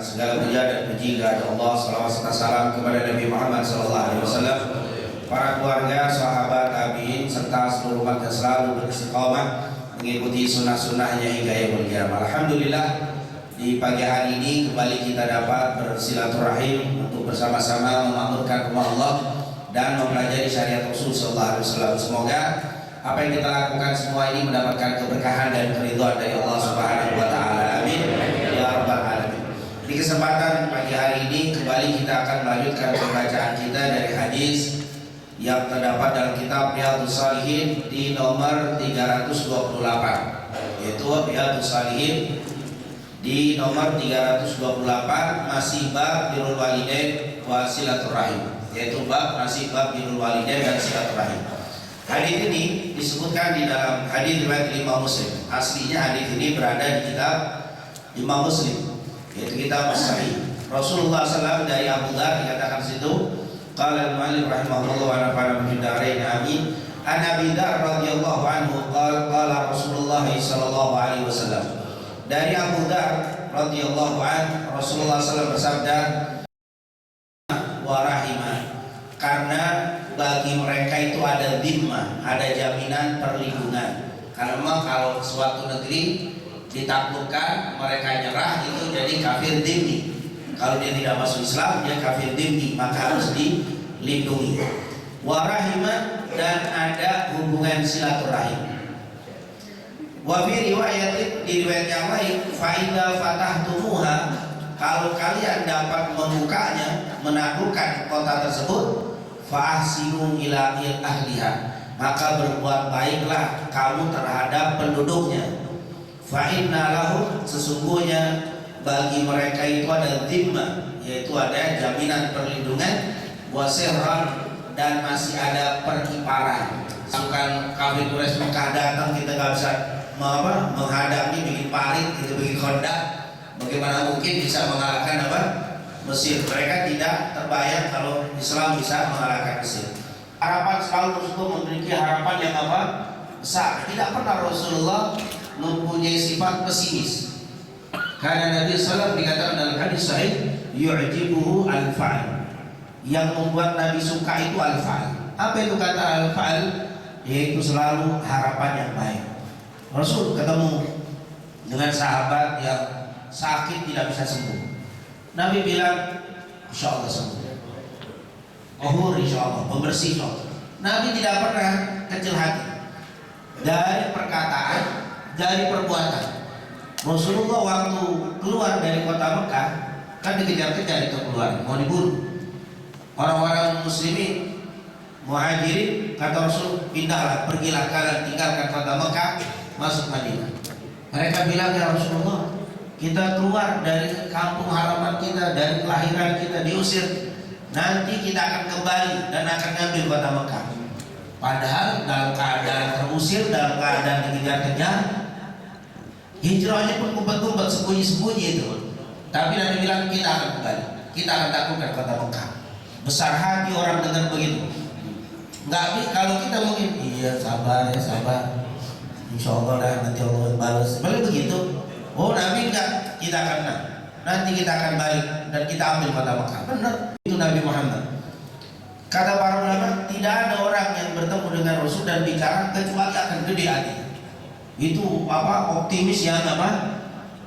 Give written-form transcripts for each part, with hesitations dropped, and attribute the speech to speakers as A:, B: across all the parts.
A: segala puja dan puji kepada Allah, salawat serta salam kepada Nabi Muhammad SAW, para keluarga, sahabat, tabi'in, serta seluruh umat yang selalu beristiqomah mengikuti sunnah-sunnahnya hingga yaumul qiyamah. Alhamdulillah, di pagi hari ini kembali kita dapat bersilaturahim untuk bersama-sama memakmurkan rumah Allah dan mempelajari syariat Rasul sallallahu alaihi wasallam. Semoga apa yang kita lakukan semua ini mendapatkan keberkahan dan keridhaan dari Allah Subhanahu wa taala. Amin ya rabbal alamin. Di kesempatan pagi hari ini kembali kita akan melanjutkan pembacaan kita dari hadis yang terdapat dalam kitab Riyadhus Shalihin di nomor 328, yaitu Riyadhus Shalihin di nomor 328, masih bab birrul walidain wa silaturahim, yaitu masih bab birrul walidain dan silaturahim. Hadis ini disebutkan di dalam hadis riwayat Imam Muslim. Aslinya hadis ini berada di kitab Imam Muslim, yaitu kitab As-Sahih. Rasulullah SAW dari Abu Dzar dikatakan situ, qala al-mu'allif rahimahullah wa nafa'ana bid dharain amin. An Abi Dzar radhiyallahu anhu qala Rasulullah sallallahu alaihi wasallam. Dari Abu Dzar radhiyallahu anhu, Rasulullah SAW bersabda, wa rahimah, karena bagi mereka itu ada dhimmah, ada jaminan perlindungan. Karena memang kalau suatu negeri ditaklukkan, mereka nyerah, itu jadi kafir dhimmi. Kalau dia tidak masuk Islam, dia kafir dhimmi, maka harus dilindungi. Wa rahimah, dan ada hubungan silaturahim. Wa fi riwayat, di riwayat yang lain, fa idza fatahtumuha, kalau kalian dapat membukanya, menaklukkan kota tersebut, fa ahsinu ila ahliha, maka berbuat baiklah kamu terhadap penduduknya. Fa inna lahum, sesungguhnya bagi mereka itu ada dhimmah, yaitu ada jaminan perlindungan, wa sirran, dan masih ada perkiparan. Bukan kafir Quraisy Mekah datang, kita nggak bisa menghadapi, bikin parit, itu bikin kondak. Bagaimana mungkin bisa mengalahkan Mesir? Mereka tidak terbayang kalau Islam bisa mengalahkan Mesir. Harapan selalu tersebut memiliki harapan yang besar. Tidak pernah Rasulullah mempunyai sifat pesimis. Karena Nabi SAW dikatakan dalam hadis sahih, yu'jibuhu al-fa'al, yang membuat Nabi suka itu al-fa'al. Apa itu kata al-fa'al? Yaitu selalu harapan yang baik. Rasul ketemu dengan sahabat yang sakit tidak bisa sembuh. Nabi bilang, insya Allah sembuh, ohur insya Allah, pembersih insya Allah. Nabi tidak pernah kecil hati dari perkataan, dari perbuatan. Rasulullah waktu keluar dari kota Mekah, kan dikejar-kejar itu keluar, mau dibunuh. Orang-orang muslimin, muhajirin, kata Rasul, pindahlah, pergilah kalian, tinggalkan kota Mekah, masuk Madinah. Mereka bilang, ya Rasulullah, kita keluar dari kampung halaman kita, dari kelahiran kita, diusir. Nanti kita akan kembali dan akan ngambil kota Mekah. Padahal dalam keadaan terusir, dalam keadaan dikejar-kejar, hijrahnya pun kumpet-kumpet, sembunyi-sembunyi itu. Tapi Nabi bilang, kita akan kembali, kita akan taklukkan kota Mekah. Besar hati orang dengar begitu. Enggak, kalau kita mungkin, iya sabar ya sabar, insya Allah dah nanti Allah balas. Balik begitu. Oh Nabi enggak, kita akan nanti kita akan balik dan kita ambil kota Mekah. Benar, itu Nabi Muhammad. Kata para ulama, tidak ada orang yang bertemu dengan Rasul dan bicara kecuali akan gede hati. Itu optimis yang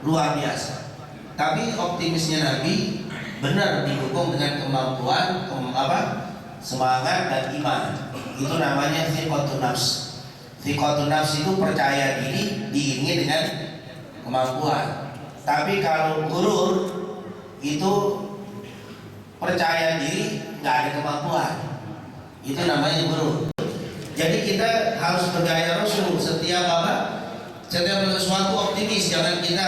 A: luar biasa. Tapi optimisnya Nabi benar didukung dengan kemampuan, semangat dan iman. Itu namanya thiqatun nafs. Thiqatun nafs itu percaya diri diiringi dengan kemampuan. Tapi kalau gurur itu percaya diri nggak ada kemampuan, itu namanya gurur. Jadi kita harus bergaya Rasul, setiap sesuatu optimis, jangan kita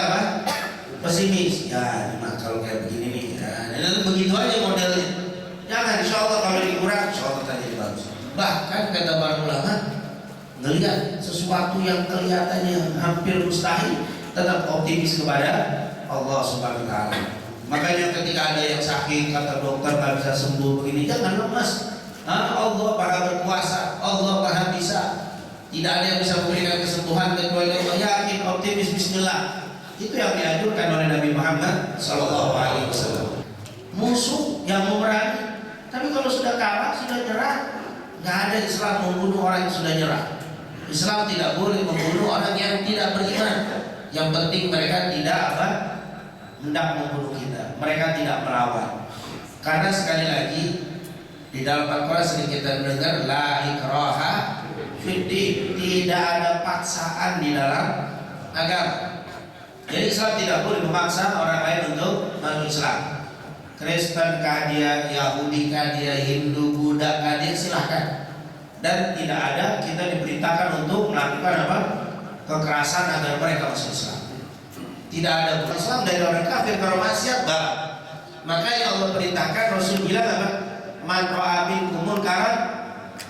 A: pesimis. Ya kalau kayak begini nih, dan begitu aja modelnya. Jangan, insya Allah kalau dikurang, insya Allah tadi bagus. Bahkan kata para ulama, ngelihat sesuatu yang kelihatannya hampir mustahil, tetap optimis kepada Allah Subhanahu wa taala. Makanya ketika ada yang sakit, kata dokter nggak bisa sembuh begini, jangan lemas. Allah Maha berkuasa, Allah Maha bisa. Tidak ada yang bisa memberikan kesembuhan kecuali Allah. Yakin, optimis, bismillah. Itu yang dianjurkan oleh Nabi Muhammad SAW. Musuh yang memerangi. Tapi kalau sudah kalah, sudah nyerah, nggak ada Islam membunuh orang yang sudah nyerah. Islam tidak boleh membunuh orang yang tidak beriman. Yang penting mereka tidak hendak membunuh kita. Mereka tidak melawan. Karena sekali lagi di dalam Al-Quran sering kita dengar la ikraha fiddin, tidak ada paksaan di dalam agama. Jadi Islam tidak boleh memaksa orang lain untuk masuk Islam. Kristen kah dia, Yahudi kah dia, Hindu, Buddha kah dia, silahkan. Dan tidak ada kita diberitakan untuk melakukan kekerasan agar mereka masuk Islam. Tidak ada Islam dari orang kafir. Kalau maksiat barat. Maka yang Allah perintahkan, Rasul bilang apa? Man ra'a minkum munkaran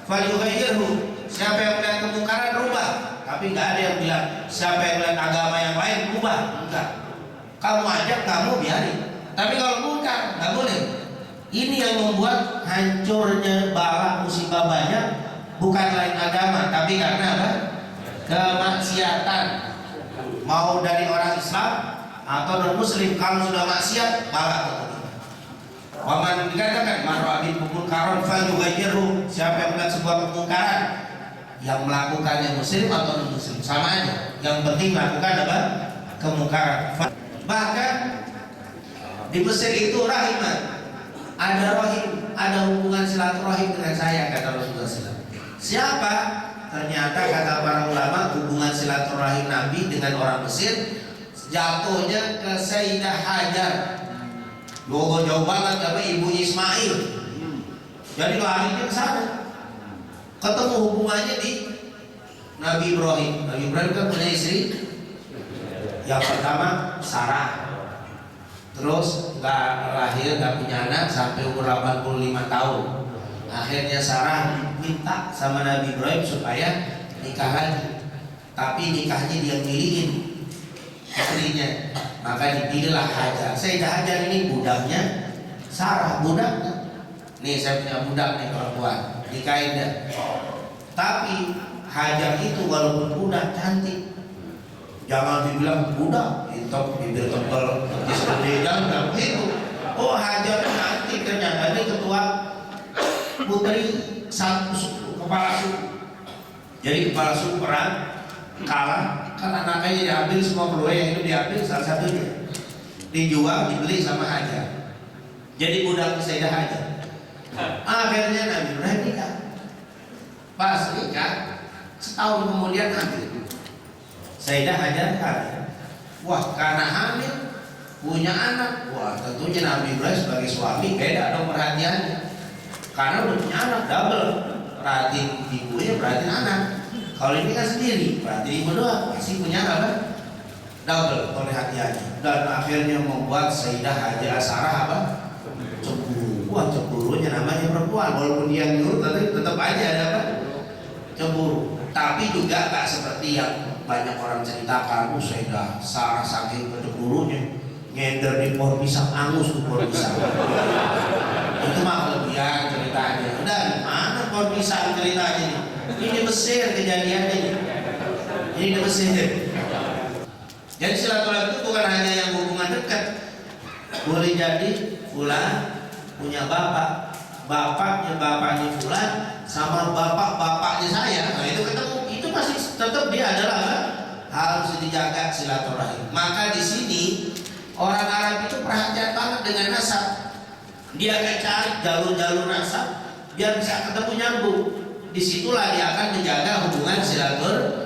A: falyughayyirhu. Siapa yang melihat kemungkaran rubah. Tapi nggak ada yang bilang siapa yang melihat agama yang lain rubah. Enggak. Kamu ajak, kamu biarin. Tapi kalau mungkar nggak boleh. Ini yang membuat hancurnya bala musibah banyak, bukan lain agama, tapi karena apa? Kemaksiatan. Mau dari orang Islam atau non Muslim, kalau sudah maksiat bala ketemu. Waman dikatakan marwabin munkaron falyughayyirhu. Siapa yang melihat sebuah kemungkaran, yang melakukannya Muslim atau non Muslim sama aja. Yang penting melakukan apa? Kemungkaran. Bahkan di Mesir itu rahiman, ada rahim, ada hubungan silaturahim dengan saya, kata Rasulullah SAW. Siapa? Ternyata kata para ulama hubungan silaturahim Nabi dengan orang Mesir jatuhnya ke Sayyidah Hajar. Jauh banget apa ibu Ismail. Jadi larinya ke sana. Ketemu hubungannya di Nabi Ibrahim. Nabi Ibrahim kan punya istri. Yang pertama Sarah. Terus nggak lahir, nggak punya anak sampai umur 85 tahun. Akhirnya Sarah minta sama Nabi Ibrahim supaya nikah lagi. Tapi nikahnya dia milikin istrinya. Maka dipilihlah Hajar. Sayyidah Hajar ini budaknya Sarah, budaknya. Nih saya punya budak nih perempuan, nikahin dia. Tapi Hajar itu walaupun budak cantik. Jangan dibilang budak, hitam, bibir tebal, betis gede, jangan begitu. Oh Hajar cantik, ternyata ini ketua putri satu suku, kepala suku. Jadi kepala suku perang kalah, kan anaknya diambil semua keluarga yang itu diambil salah satunya, dijual, dibeli sama Hajar. Jadi budak Sayyidah Hajar. Akhirnya Nabi Ibrahim nikah. Pas nikah, setahun kemudian hamil. Sayyidah Hajar hamil. Wah, karena hamil punya anak. Wah, tentunya Nabi Ibrahim sebagai suami beda dong perhatiannya. Karena udah punya anak double. Perhatiin ibunya, perhatiin anak. Kalau ini kan sendiri, perhatiin ibu doang, masih punya apa? Double perhatiannya. Dan akhirnya membuat Sayyidah Hajar Sarah apa? Cemburu. Wah, cemburunya namanya perempuan. Walaupun dia nyuruh, tapi tetap aja ada apa? Cemburu. Tapi juga tak seperti yang banyak orang ceritakan. Sayyidah Sarah saking cemburunya nyender di pohon pisang, angus tuh pohon pisang. Itu mah kelebihan ceritanya. Dan mana pohon pisang ceritanya nih? Ini Mesir kejadiannya nih. Ini di Mesir. Jadi silaturahmi itu bukan hanya yang hubungan dekat. Boleh jadi fulan punya bapak, bapaknya fulan sama bapaknya saya. Nah itu ketemu, itu masih tetap dia adalah harus dijaga silaturahim. Maka di sini orang Arab itu perhatian banget dengan nasab. Dia akan cari jalur-jalur nasab biar bisa ketemu nyambung. Disitulah dia akan menjaga hubungan silaturahim.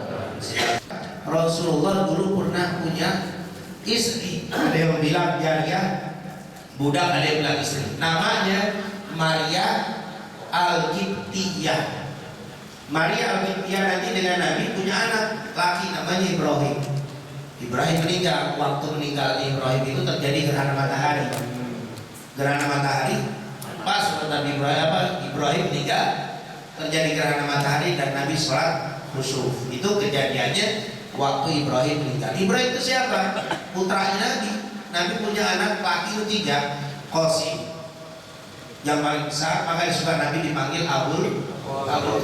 A: Rasulullah dulu pernah punya istri. Ada yang bilang dia budak, ada yang bilang istri. Namanya Maria Al-Qibtiyah. Maria Al-Qibtiyah nanti dengan Nabi punya anak laki namanya Ibrahim. Ibrahim meninggal. Waktu meninggal Ibrahim itu terjadi gerhana matahari. Gerhana matahari pas Nabi Ibrahim meninggal, terjadi gerhana matahari dan Nabi sholat khusuf. Itu kejadiannya waktu Ibrahim meninggal. Ibrahim itu siapa? Putranya Nabi. Nabi punya anak laki ketiga, Qasim, yang paling besar, maka suka Nabi dipanggil Abul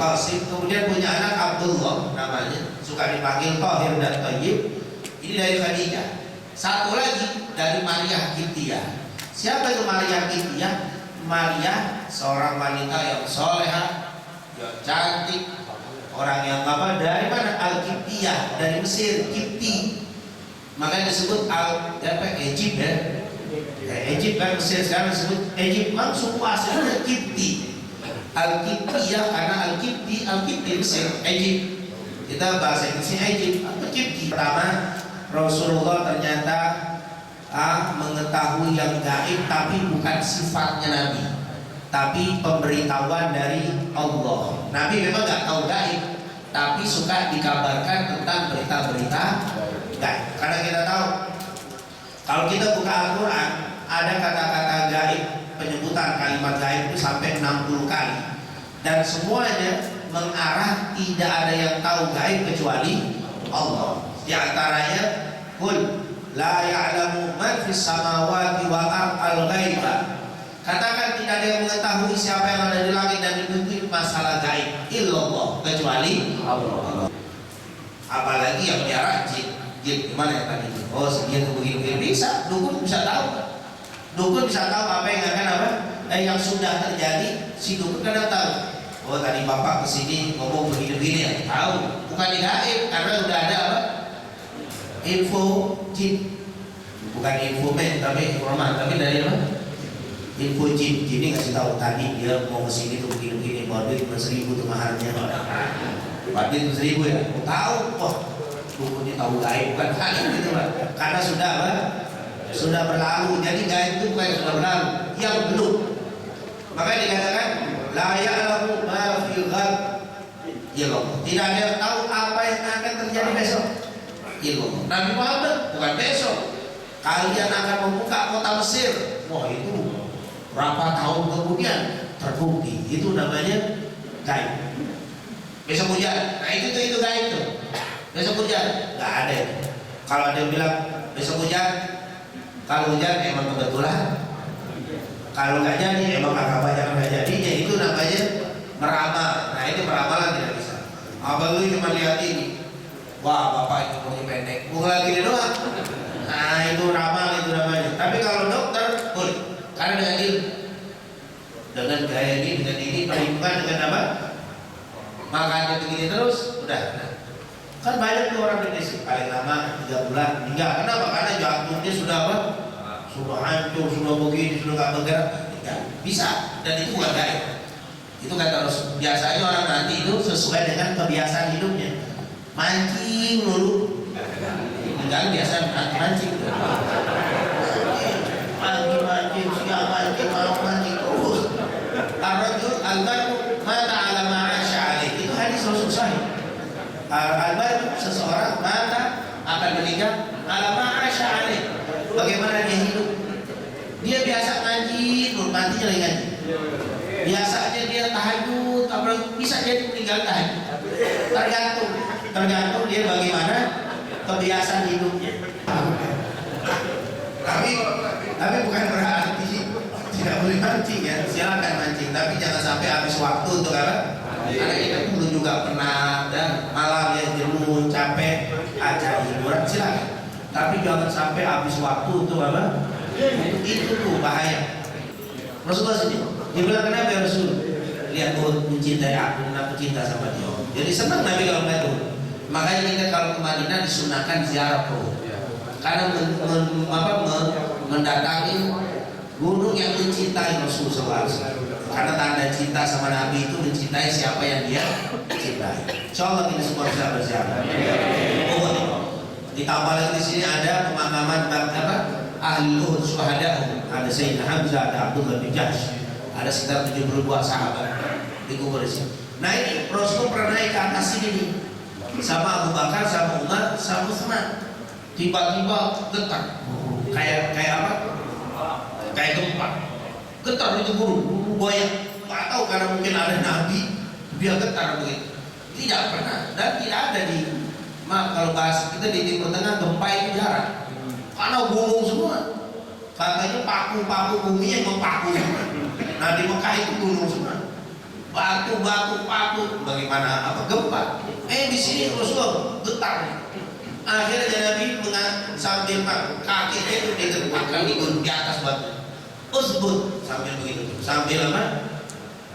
A: Qasim. Kemudian punya anak Abdullah namanya, suka dipanggil Thahir dan Thayyib. Ini dari Khadijah. Satu lagi dari Maria Kiptia. Siapa itu Maria Kiptia? Maria seorang wanita yang soleha, yang cantik, orang yang apa? Dari mana? Al-Kiptia, dari Mesir, Kipti. Makanya disebut Egypt ya. Egypt kan Mesir, sekarang disebut Egypt. Memang suku aslinya Kipti. Al-Kiptia karena Al-Kipti Mesir, Egypt. Kita bahasa Inggrisnya Egypt atau Kipti. Pertama, Rasulullah ternyata mengetahui yang gaib, tapi bukan sifatnya Nabi, tapi pemberitahuan dari Allah. Nabi memang nggak tahu gaib, tapi suka dikabarkan tentang berita-berita gaib. Karena kita tahu kalau kita buka Al-Quran, ada kata-kata gaib, penyebutan kalimat gaib itu sampai 60 kali, dan semuanya mengarah tidak ada yang tahu gaib kecuali Allah. Di antaranya, "Qul la ya'lamu man fis samawati wal ardil ghaiba." Katakan tidak ada yang mengetahui siapa yang ada di langit dan di bumi masalah gaib illallah, kecuali Allah. Apalagi yang biara jin. Jin gimana yang tadi? Oh, jin begini bisa, dukun bisa tahu. Dukun bisa tahu apa yang akan yang sudah terjadi. Si dukun kan tahu. Oh, tadi bapak kesini ngomong begini-begini ya, tahu. Bukan di gaib karena udah ada apa? Info jin, bukan info men, tapi informan, tapi dari apa? Info jin. Jadi ngasih tahu tadi dia mau kesini tuh begini-begini, duit 1.000 tuh maharnya. Duit 1.000 ya, tahu. Wah, dukunnya tahu gaib, bukan gaib gitu Pak. Karena sudah apa? Sudah berlalu. Jadi gaib itu bukan sudah berlalu, yang belum. Makanya dikatakan la ya'lamu ma fil ghad. Ya Allah, tidak ada yang tahu apa yang akan terjadi besok. Ilmu Nabi Muhammad bukan besok kalian akan membuka kota Mesir. Wah, itu berapa tahun kemudian terbukti. Itu namanya gaib. Besok hujan, nah itu gaib tuh. Besok hujan, nggak ada itu. Kalau ada yang bilang besok hujan, kalau hujan emang kebetulan, kalau nggak jadi emang agak banyak nggak jadinya. Itu namanya meramal. Nah, ini meramalan tidak bisa. Abang lu cuma lihat ini, wah bapak itu umurnya pendek, mulai gini doang. Nah, itu ramal, itu namanya. Tapi kalau dokter boleh, karena dengan ilmu, dengan gaya ini, dengan ini, perlindungan dengan apa? Makannya begini terus, udah. Nah, kan banyak tuh orang Indonesia paling lama 3 bulan meninggal. Kenapa? Karena jantungnya sudah apa? Sudah hancur, sudah begini, sudah nggak bergerak. Ya, bisa, dan itu nggak gaib. Itu kata Rasul. Biasanya orang mati itu sesuai dengan kebiasaan hidupnya. Mancing dulu, enggak biasa mancing. Mancing, siang mancing, malam mancing terus. Ar-rajul al-barru mata ala ma'asya alaih. Itu hadis Rasul sahih. Al-barru seseorang mata akan meninggal ala ma'asya alaih. Bagaimana dia hidup? Dia biasa ngaji, matinya lagi ngaji. Biasanya dia tahajud, bisa jadi meninggal tahajud. Tergantung dia bagaimana kebiasaan hidupnya. Tapi bukan berarti tidak boleh mancing ya. Silakan mancing, tapi jangan sampai habis waktu untuk apa? Karena kita dulu juga pernah dan malam ya jenuh, capek, acara hiburan silakan. Tapi jangan sampai habis waktu untuk apa? Itu tuh bahaya. Rasulullah sendiri, dia bilang kenapa ya Rasul? Lihat Uhud mencintai aku cinta sama dia. Jadi senang Nabi kalau melihat Uhud. Makanya kita kalau ke Madinah disunahkan ziarah Uhud. Karena mendatangi gunung yang mencintai Rasulullah SAW. Karena tanda cinta sama Nabi itu mencintai siapa yang dia cintai. Insyaallah kita semua bisa berziarah. Uhud. Ditambah lagi di sini ada pemakaman ahli Uhud syuhada. Ada Sayyidina Hamzah, ada Abdullah bin Jahsh, ada sekitar 72 sahabat dikubur di sini. Nah, ini Rasul pernah naik ke atas ini nih, sama Abu Bakar, sama Umar, sama Utsman. Tiba-tiba getar, kayak apa? Kayak gempa. Getar itu guru goyang. Nggak tahu karena mungkin ada Nabi, dia getar begitu. Tidak pernah dan tidak ada di. Kalau bahasa kita di Timur Tengah gempa itu jarang. Karena gunung semua. Katanya paku-paku bumi yang mempaku semua. Nah, di Mekah itu gunung semua. Batu-batu paku. Bagaimana apa gempa? Di sini Rasulullah getar. Akhirnya Nabi sambil kakinya itu diterbangkan di atas batu. Usbut sambil begitu, sambil apa?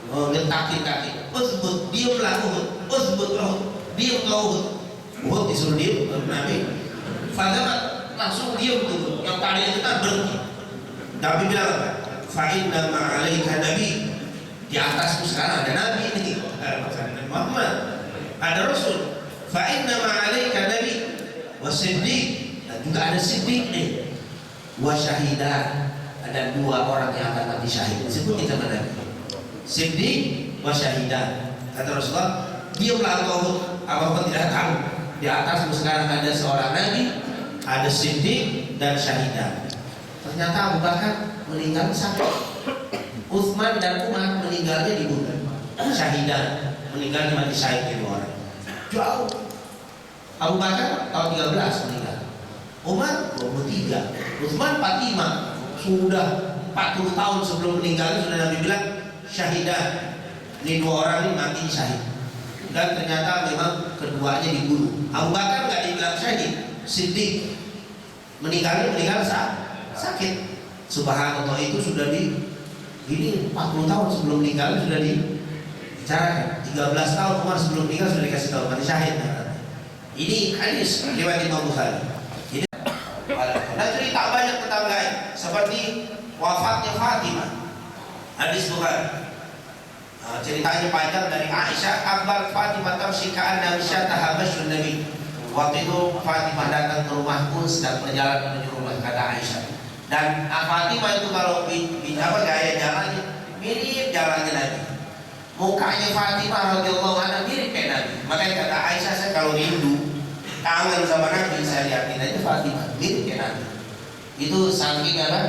A: Ngetakin kaki. Usbut, diamlah Uhud. Usbut Uhud, diam Uhud. Uhud disuruh diam Nabi. Fadamat langsung diam tuh. Yang tadi itu kan berhenti. Nabi bilang apa? Fa'inna ma'alaika Nabi. Di atasku sekarang ada Nabi ini. Ada Muhammad, ada Rasul. Fa'inna ma'alaika Nabi Wasiddiq, dan juga ada Siddiq nih. Wasyahidah, ada 2 orang yang akan mati syahid. Disebut kita mana? Siddiq wasyahidah. Kata Rasulullah, diamlah engkau apapun tidak tahu. Di atasmu sekarang ada seorang Nabi, ada Siddiq dan syahidah. Ternyata Abu Bakar meninggal sakit. Utsman dan Umar meninggalnya dibunuh. Syahidah, meninggalnya mati syahid 2 orang. Jauh. Abu Bakar tahun 13 meninggal. Umar 23. Utsman 45. Sudah 40 tahun sebelum meninggal sudah Nabi bilang syahidah. Ini 2 orang ini mati syahid. Dan ternyata memang keduanya dibunuh. Abu Bakar nggak dibilang syahid. Siddiq meninggal sakit. Subhanallah, itu sudah ini 40 tahun sebelum meninggal sudah dibicarakan. 13 tahun Umar sebelum meninggal sudah dikasih tahu mati syahid. Ini hadis riwayat Imam Bukhari. Ini ada cerita banyak tentang gaib, seperti wafatnya Fatimah. Hadis Bukhari. Ceritanya panjang dari Aisyah. Akbar Fatimah tamsika an syata habasyun Nabi. Waktu itu Fatimah datang ke rumahku sedang berjalan menuju rumah, kata Aisyah. Dan Fatimah itu kalau gaya jalannya mirip jalannya Nabi. Mukanya Fatimah radhiyallahu anha mirip kayak Nabi. Makanya kata Aisyah, saya kalau rindu kangen sama Nabi, saya lihatin aja Fatimah mirip kayak Nabi. Itu saking apa?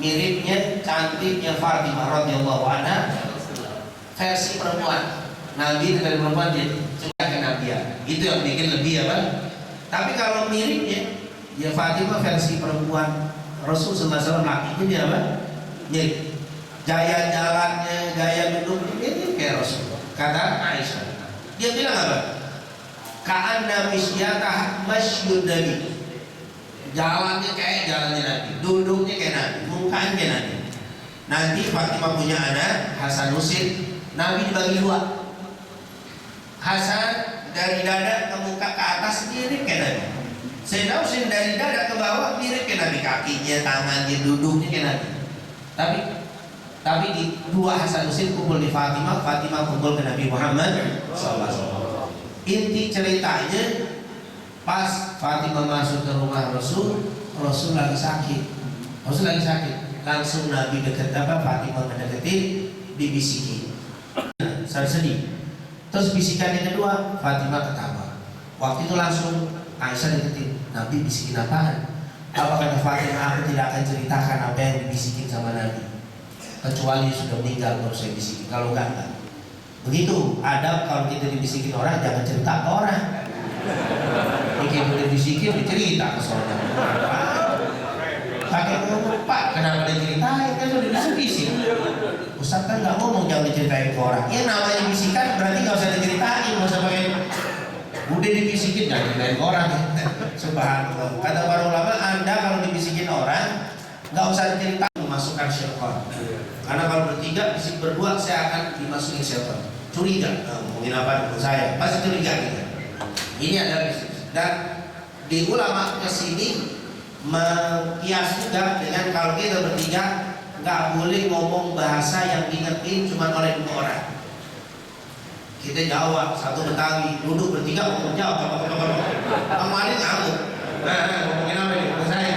A: Miripnya, cantiknya Fatimah radhiyallahu anha versi perempuan. Nabi dengan perempuan dia suka ke Nabi ya. Itu yang bikin lebih apa? Tapi kalau miripnya, ya Fatimah versi perempuan. Rasul SAW lakinya dia apa? Mirip. Gaya jalannya, gaya duduknya mirip kayak Rasul. Kata Aisyah. Dia bilang apa? Ka'anna misyatah masyud Nabi. Jalannya kayak jalannya Nabi, duduknya kayak Nabi, mukanya kayak Nabi. Nanti Fatimah punya anak Hasan Husin. Nabi dibagi 2. Hasan dari dada ke muka ke atas mirip kayak Nabi. Sayyidina Husin dari dada ke bawah mirip kayak Nabi, kakinya, tangannya, duduknya kayak Nabi. Tapi di 2 Hasan Husin kumpul di Fatimah, Fatimah kumpul ke Nabi Muhammad SAW. Inti ceritanya, pas Fatimah masuk ke rumah Rasul, Rasul lagi sakit. Langsung Nabi dekat Fatimah mendeketin, dibisiki. Sedih. Terus bisikan yang kedua, Fatimah ketawa. Waktu itu langsung Aisyah deketin, Nabi bisikin apaan? Apa kata Fatimah, aku tidak akan ceritakan apa yang dibisikin sama Nabi, kecuali sudah meninggal baru saya bisikin. Kalau enggak. Begitu adab, kalau kita dibisikin orang jangan cerita ke orang. Begitu dibisikin dicerita ke seorang. Pakai ngomong, Pak, kenapa diceritain? Kan sudah dibisikin. Ustaz kan nggak ngomong jangan diceritain ke orang. Ya namanya bisikan berarti nggak usah diceritain, nggak usah pakai. Udah dibisikin jangan diceritain ke orang. Subhanallah. Kata para ulama, Anda kalau dibisikin orang nggak usah diceritain, memasukkan syaitan. Karena kalau bertiga, bisik berdua, saya akan dimasukin syaitan. Curiga, mungkin apa dengan saya? Pasti curiga gitu. Ini adalah bisik. Dan di ulama kesini mengkias juga dengan kalau kita bertiga nggak boleh ngomong bahasa yang diingetin cuma oleh 2 orang. Kita Jawa, satu Betawi, duduk bertiga ngomong Jawa, kemarin ngamuk. Ngomongin apa nih? Saya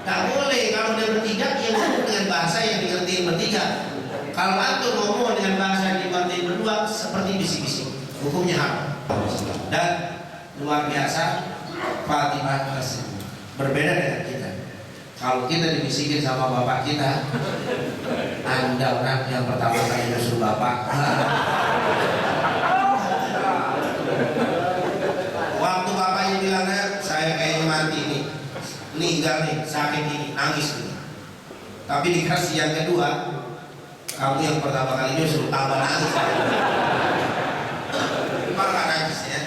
A: nggak boleh. Kalau dia bertiga, dia ngomong dengan bahasa yang diingetin bertiga. Kalau antum ngomong dengan bahasa yang diingetin berdua, seperti bisik-bisik, hukumnya haram. Dan luar biasa, Fatimah berbeda dengan kita. Kalau kita dibisikin sama bapak kita, Anda orang yang pertama kali nyusul bapak. Waktu bapaknya bilang, saya kayaknya mati nih, meninggal nih, sakit ini, nangis nih. Tapi dikasih yang kedua, kamu yang pertama kali nyusul, tambah nangis. Malah nangis ya.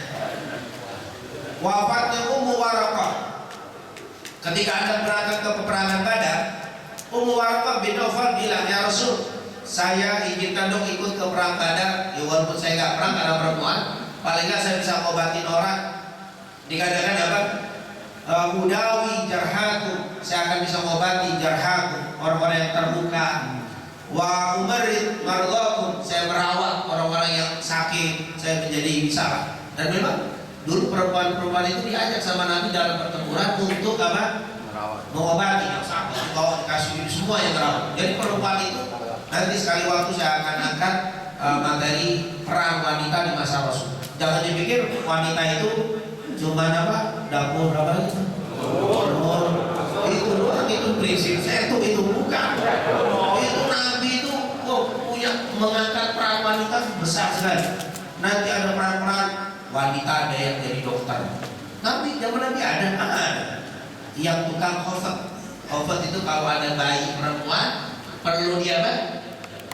A: wafatnya Ummu Waraqah. Ketika Anda berangkat ke peperangan Badar, Ummu Waraqah bin Nawfal bilang, ya Rasul, saya izinkan dong ikut ke perang Badar. Ya walaupun saya nggak perang karena perempuan, paling nggak saya bisa ngobatin orang. Dikatakan apa? Udawi jarhakum, saya akan bisa ngobati jarhakum, orang-orang yang terluka. Wa umarid mardakum, saya merawat orang-orang yang sakit, saya menjadi bisa. Dan memang dulu perempuan-perempuan itu diajak sama Nabi dalam pertempuran untuk apa? Mengobati yang sakit, dibawa dikasih ini semua yang merawat. Jadi perempuan itu nanti sekali waktu saya akan angkat materi perang wanita di masa Rasul. Jangan dipikir wanita itu cuma apa? Dapur apa gitu? Itu doang, itu prinsip saya itu bukan. Itu Nabi itu punya mengangkat peran wanita besar sekali. Nanti ada peran-peran wanita, ada yang jadi dokter. Nabi zaman Nabi ada yang tukang khofat. Khofat itu kalau ada bayi perempuan perlu dia apa?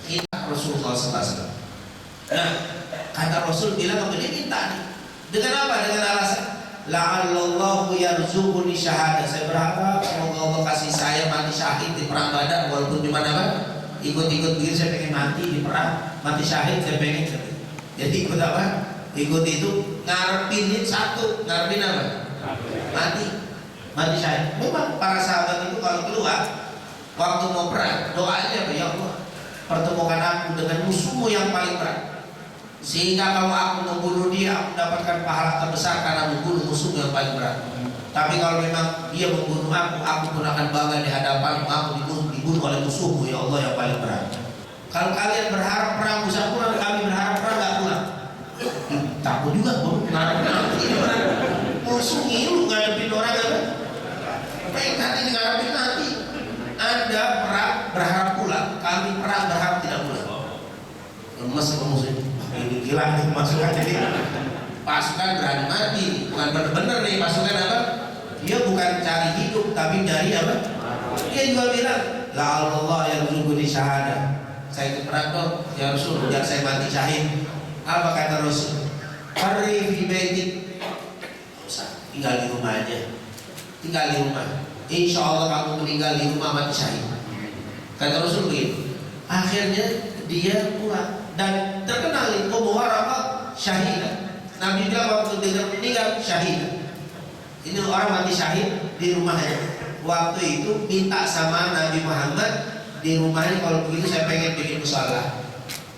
A: Kita Rasulullah SAW. Nah, kata Rasul bilang apa dia minta nih? Dengan apa? Dengan alasan la'allallahu yarzuquni syahadah. Saya berharap semoga Allah kasih saya mati syahid di perang Badar, walaupun cuma apa? Ikut-ikut begitu, saya pengen mati di perang, mati syahid saya pengen. Jadi ikut apa? Ikut itu ngarepin satu, ngarepin apa? Mati syahid. Memang para sahabat itu kalau keluar waktu mau perang, doanya apa? Ya Allah, pertemukan aku dengan musuhmu yang paling berat, sehingga kalau aku membunuh dia, aku mendapatkan pahala terbesar karena membunuh musuh yang paling berat. Tapi kalau memang dia membunuh aku pun akan bangga di hadapanmu, aku dibunuh oleh musuhmu ya Allah yang paling berat. Kalau kalian berharap perang bisa pulang, kami berharap perang gak pulang. Takut juga, berharap nanti musuh ngilu ngadepin orang apa? Baik nanti ngadepin nanti. Anda perang berharap pulang, kami perang berharap tidak pulang. Lemes musuh ini gila nih pasukan, jadi pasukan berani mati, bukan benar-benar nih pasukan apa? Dia bukan cari hidup tapi cari apa? Dia juga bilang, la Allah yang yarzuquni syahadah. Saya ikut perang dong, ya Rasul, biar saya mati syahid. Apa kata Rasul? Qarri fi baitik. Tinggal di rumah aja. Tinggal di rumah. Insya Allah kamu meninggal di rumah mati syahid. Kata Rasul begitu. Akhirnya dia pulang dan terkenal itu Waraqah syahidah. Nabi bilang waktu dengar meninggal syahidah. Ini orang mati syahid di rumahnya. Waktu itu minta sama Nabi Muhammad di rumahnya, kalau begitu saya pengen bikin musala.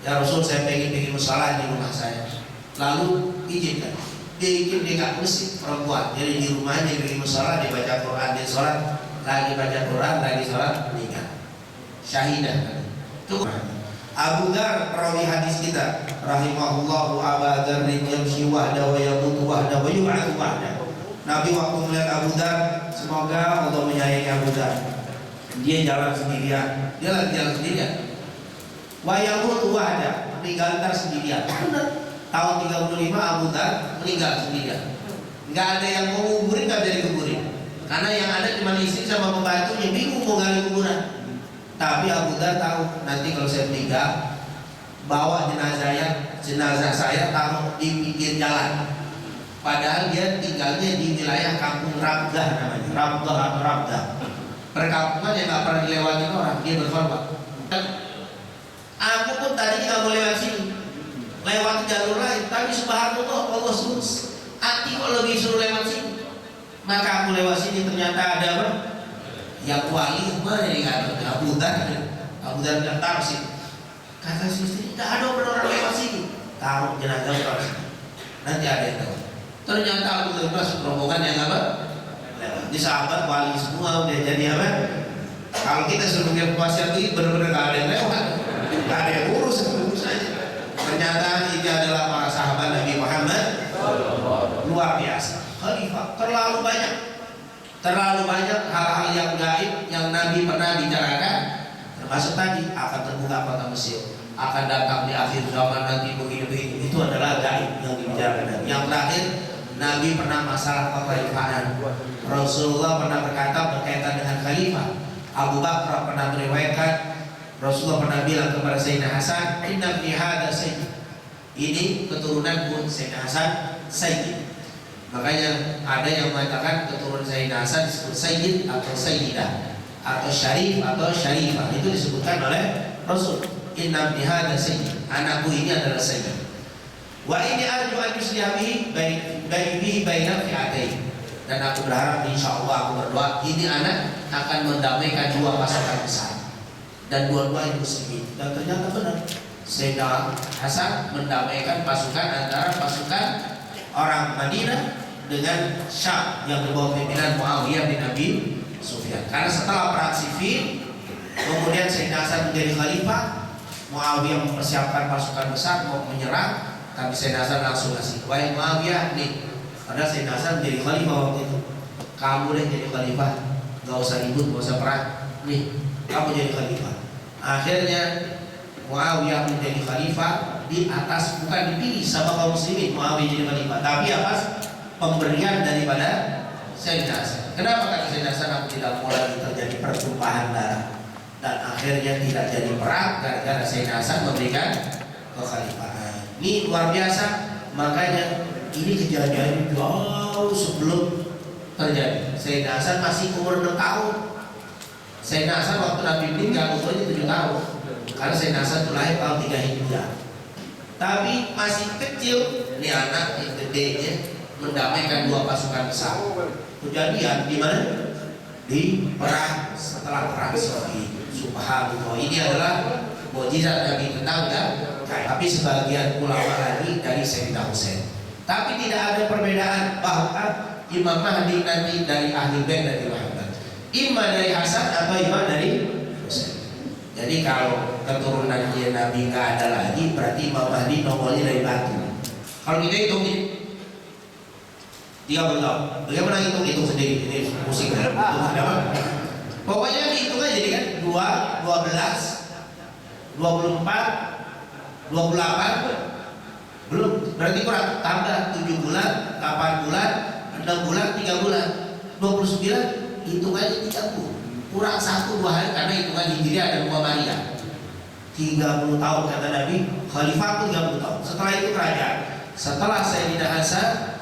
A: Ya Rasul, saya pengen bikin musala di rumah saya. Lalu izinkan. Dia izin, dia nggak musik perempuan. Jadi di rumahnya bikin musala, dia baca Quran, dia sholat, lagi baca Quran, lagi sholat, meninggal. Syahidah. Itu Abu Dzar perawi hadis kita, rahimahullahu Abu Dzar yamshi wahda wa yamutu wahda wa yub'atsu wahda. Nabi waktu melihat Abu Dzar, semoga Allah menyayangi Abu Dzar. Dia jalan sendirian, dia lagi jalan sendirian. Wa yamutu wahda, meninggal ntar sendirian. Benar. Tahun 35 Abu Dzar meninggal sendirian. Enggak ada yang mau nguburin, enggak jadi kuburin. Karena yang ada cuma istri sama pembantunya, bingung mau gali kuburan. Tapi Abu Dzar tahu, nanti kalau saya meninggal, bawa jenazah saya taruh di pinggir jalan. Padahal dia tinggalnya di wilayah kampung Rabdah namanya, Rabdah atau Rabdah. Perkampungan yang nggak pernah dilewati orang, dia berkorban. Aku pun tadinya nggak mau lewat sini, lewat jalur lain. Tapi subhanallah, Allah suruh hati kok lebih suruh lewat sini. Maka aku lewat sini, ternyata ada apa? Yang wali mana nih kata Abu Dzar bilang taruh sini. Kata si istri, nggak ada orang lewat sini. Taruh jenazah taruh sini. Nanti ada yang tahu. Ternyata Abu Dzar masuk rombongan yang apa? Di sahabat wali semua udah jadi apa? Kalau kita suruh ke pasien itu benar-benar nggak ada yang lewat, nggak ada yang urus saja. Ternyata ini adalah para sahabat Nabi Muhammad, luar biasa. Khalifah terlalu banyak hal-hal yang gaib yang Nabi pernah bicarakan, termasuk tadi akan terbuka kota Mesir, akan datang di akhir zaman nanti begini-begini. Itu adalah gaib yang dibicarakan. Yang terakhir, Nabi pernah masalah kekhalifahan. Rasulullah pernah berkata berkaitan dengan khalifah. Abu Bakar pernah meriwayatkan, Rasulullah pernah bilang kepada Sayyidina Hasan, inna fi hadza sayyid. Ini keturunan Sayyidina Hasan sayyid. Makanya ada yang mengatakan keturunan Sayyidina Hasan disebut Sayyid atau Sayyidah atau Syarif atau Syarifah. Itu disebutkan oleh Rasul. Inna ibni hadza sayyid, anakku ini adalah sayyid. Wa ini arju an yuslihabihi baina fi'atain. Dan aku berharap insyaallah, aku berdoa ini anak akan mendamaikan dua pasukan besar dan dua-dua muslimin. Dan ternyata benar, Sayyidina Hasan mendamaikan pasukan antara pasukan orang Madinah dengan Syam yang dibawa pimpinan Muawiyah bin Abi Sufyan. Karena setelah perang Siffin, kemudian Sayyidina Hasan menjadi khalifah, Muawiyah mempersiapkan pasukan besar mau menyerang, tapi Sayyidina Hasan langsung kasih, wahai Muawiyah nih, padahal Sayyidina Hasan menjadi khalifah waktu itu, kamu deh jadi khalifah, gak usah ribut, gak usah perang, nih kamu jadi khalifah. Akhirnya Muawiyah menjadi khalifah di atas, bukan dipilih sama kaum muslimin Muawiyah jadi khalifah, tapi atas pemberian daripada Sayyidina Hasan. Kenapa kata Sayyidina Hasan, aku tidak mau lagi terjadi pertumpahan darah, dan akhirnya tidak jadi perang gara-gara Sayyidina Hasan memberikan kekhalifahan. Ini luar biasa. Makanya ini kejadian jauh sebelum terjadi. Sayyidina Hasan masih umur 6 tahun. Sayyidina Hasan waktu Nabi meninggal umurnya 7 tahun. Karena Sayyidina Hasan itu lahir tahun 3 Hijriah. Tapi masih kecil. Ini anak yang gedenya mendamaikan dua pasukan besar. Kejadian di mana? Di perang setelah perang Siffin. Subhanallah, ini adalah mukjizat Nabi tentang ya. Tapi sebagian ulama lagi dari Sayyidina Husain. Tapi tidak ada perbedaan bahwa Imam Mahdi nanti dari ahli bait dari Muhammad. Imam dari Hasan atau imam dari Husain. Jadi kalau keturunan dia Nabi nggak ada lagi, berarti Imam Mahdi nongolnya dari batu. Kalau kita hitung 30 tahun. Bagaimana hitung sendiri? Ini pusing kan? Pokoknya dihitung aja, jadi kan 2, 12, 24, 28, belum, berarti kurang, tambah 7 bulan, 8 bulan, 6 bulan, 3 bulan, 29, hitung aja 30, kurang 1-2 hari karena hitungan Hijriah ada 2 Maria. 30 tahun kata Nabi, khalifah pun 30 tahun. Setelah itu kerajaan. Setelah Sayyidina Hasan,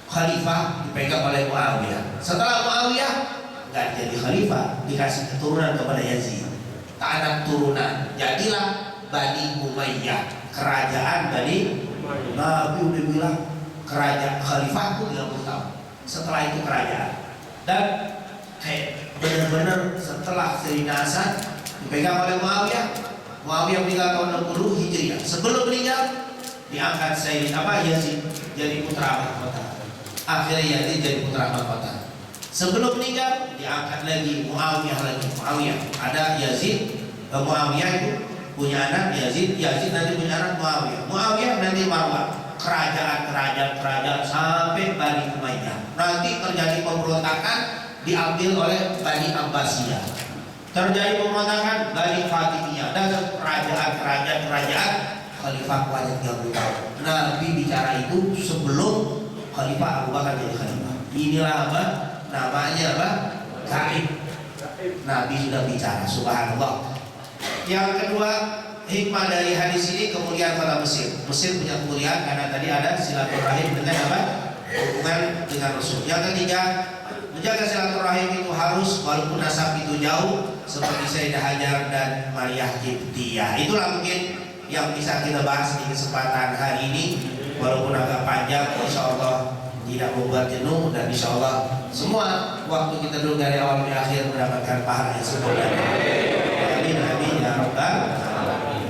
A: khalifah dipegang oleh Muawiyah. Setelah Muawiyah nggak jadi khalifah, dikasih keturunan kepada Yazid, anak turunan, jadilah Bani Umayyah, kerajaan Bani. Nabi udah bilang kerajaan khalifah pun 30 tahun. Setelah itu kerajaan. Dan kayak benar-benar setelah Sayyidina Hasan dipegang oleh Muawiyah. Muawiyah meninggal tahun 60 Hijriah. Sebelum meninggal diangkat Yazid jadi putra mahkota. Akhirnya Yazid jadi putra mahkota. Sebelum meninggal diangkat lagi Muawiyah. Ada Yazid, Muawiyah itu punya anak Yazid nanti punya anak Muawiyah nanti Marwan. Kerajaan sampai Bani Umayyah. Nanti terjadi pemberontakan, diambil oleh Bani Abbasiyah. Terjadi pemberontakan Bani Fatimiyah, dan kerajaan khalifah wajib 30 tahun. Nabi bicara itu sebelum Khalifah Abu Bakar jadi khalifah. Inilah apa? Namanya apa? Gaib. Nabi sudah bicara, subhanallah. Yang kedua, hikmah dari hadis ini kemuliaan kota Mesir. Mesir punya kemuliaan karena tadi ada silaturahim dengan apa? Hubungan dengan Rasul. Yang ketiga, menjaga silaturahim itu harus walaupun nasab itu jauh, seperti Sayyidah Hajar dan Maria Qibtiyah. Itulah mungkin yang bisa kita bahas di kesempatan hari ini. Walaupun agak panjang, insya Allah tidak membuat jenuh, dan insya Allah semua waktu kita dulu dari awal sampai akhir mendapatkan pahala yang sempurna. Amin amin ya rabbal alamin.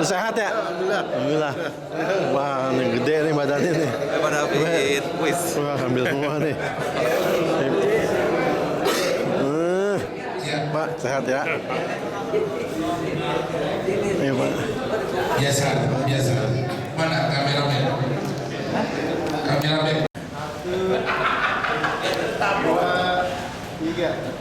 B: Sehat ya? Alhamdulillah. Wah, ini gede nih badannya nih.
C: Pada Fit, wis.
B: Wah, ambil semua nih. Pak, sehat ya? Iya, Pak.
D: Biasa. Mana kameramen? Kameramen.
B: 2, 3.